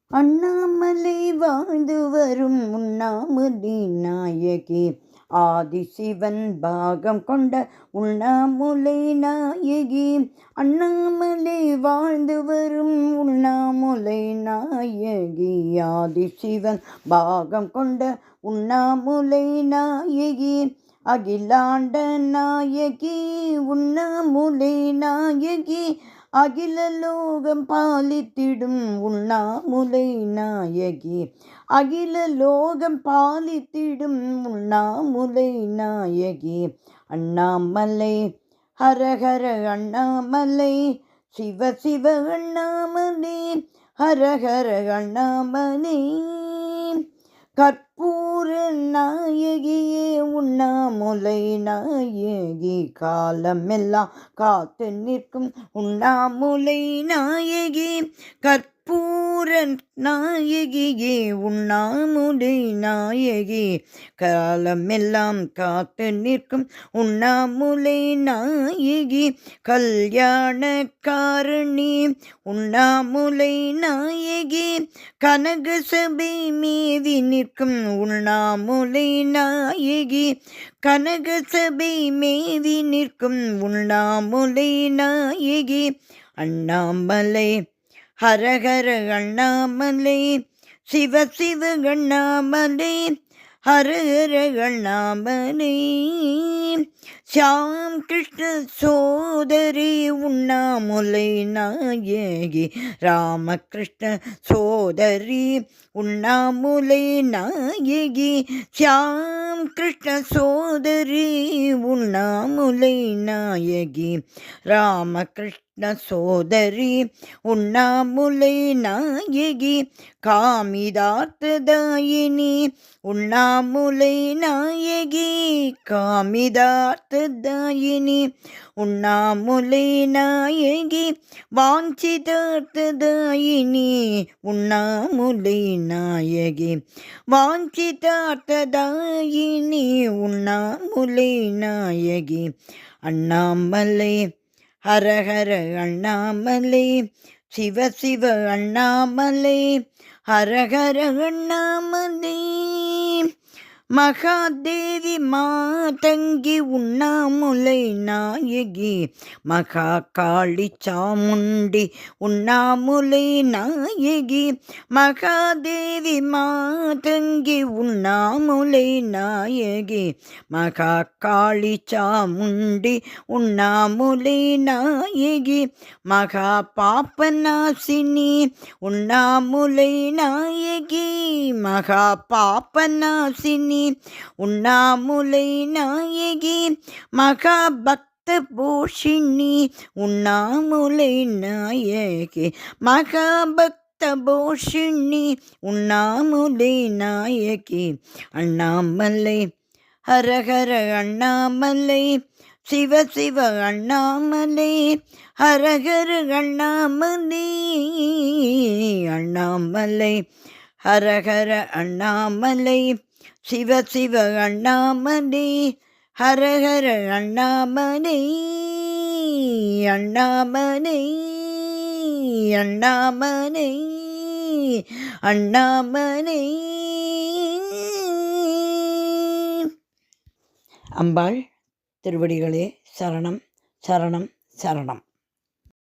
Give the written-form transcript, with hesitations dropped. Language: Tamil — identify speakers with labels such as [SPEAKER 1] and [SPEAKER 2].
[SPEAKER 1] அண்ணாமலை வாழ்ந்து வரும் உண்ணாமுலை நாயகி, ஆதிசிவன் பாகம் கொண்ட உண்ணாமுலை நாயகி. அண்ணாமலை வாழ்ந்து வரும் உண்ணாமுலை நாயகி, ஆதிசிவன் பாகம் கொண்ட உண்ணாமுலை நாயகி. அகிலாண்ட நாயகி உண்ணாமுலை நாயகி, அகில லோகம் பாலித்திடும் உண்ணாமுலை நாயகி. அகில லோகம் பாலித்திடும் உண்ணாமுலை நாயகி. அண்ணாமலை ஹரஹர அண்ணாமலை, சிவ சிவ அண்ணாமலை, ஹரஹர அண்ணாமலை. கற்பூர நாயகியே உண்ணாமுலை நாயகி, காலமெல்லாம் காத்து நிற்கும் உண்ணாமுலை நாயகி. கற்பூர நாயகியே உண்ணாமுலை நாயகி, காலமெல்லாம் காத்து நிற்கும் உண்ணாமுலை நாயகி. கல்யாணக்காரணி உண்ணாமுலை நாயகி, கனகசபை மேவி நிற்கும் உண்ணாமுலை நாயகி. கனகசபை மேவி நிற்கும் உண்ணாமுலை நாயகி. அண்ணாமலை ஹரஹர அண்ணாமலை, சிவ சிவ அண்ணாமலை, ஹரஹர அண்ணாமலை. ஷாம் கிருஷ்ண சோதரி உண்ணாமுலை நாயகி, ராமகிருஷ்ண சோதரி உண்ணாமுலை நாயகி. ஷாம் கிருஷ்ண சோதரி உண்ணாமுலை நாயகி, ராமகிருஷ்ண சோதரி உண்ணாமுலை நாயகி. காமிதார்த்ததாயினி உண்ணாமுலை நாயகி, காமிதார்த்ததாயினி உண்ணாமுலை நாயகி. வாஞ்சிதார்த்ததாயினி உண்ணாமுலை நாயகி, வாஞ்சிதார்த்ததாயினி உண்ணாமுலை நாயகி. அண்ணாமலை ஹரஹர அண்ணாமலை, சிவ சிவ அண்ணாமலை, ஹரஹர அண்ணாமலை. மகாதேவி மாதங்கி உண்ணாமுலை நாயகி, மகா காளி சாமுண்டி உண்ணாமுலை நாயகி. மகாதேவி மாதங்கி உண்ணாமுலை நாயகி, மகா காளி சாமுண்டி உண்ணாமுலை நாயகி. மகா பாப்பநாசினி உண்ணாமுலை நாயகி, மகா பாப்பநாசினி உண்ணாமுலை நாயகி. மகா பக்த பூஷிணி உண்ணாமுலை நாயகி, மகா பக்த பூஷிணி உண்ணாமுலை நாயகி. அண்ணாமலை ஹரஹர அண்ணாமலை, சிவ சிவ அண்ணாமலை, ஹரஹர அண்ணாமலை. அண்ணாமலை ஹரஹர அண்ணாமலை, சிவ சிவ அண்ணாமலை, ஹரஹர அண்ணாமலை. அண்ணாமலை அண்ணாமலை அண்ணாமலை. அம்பாள் திருவடிகளே சரணம் சரணம் சரணம்.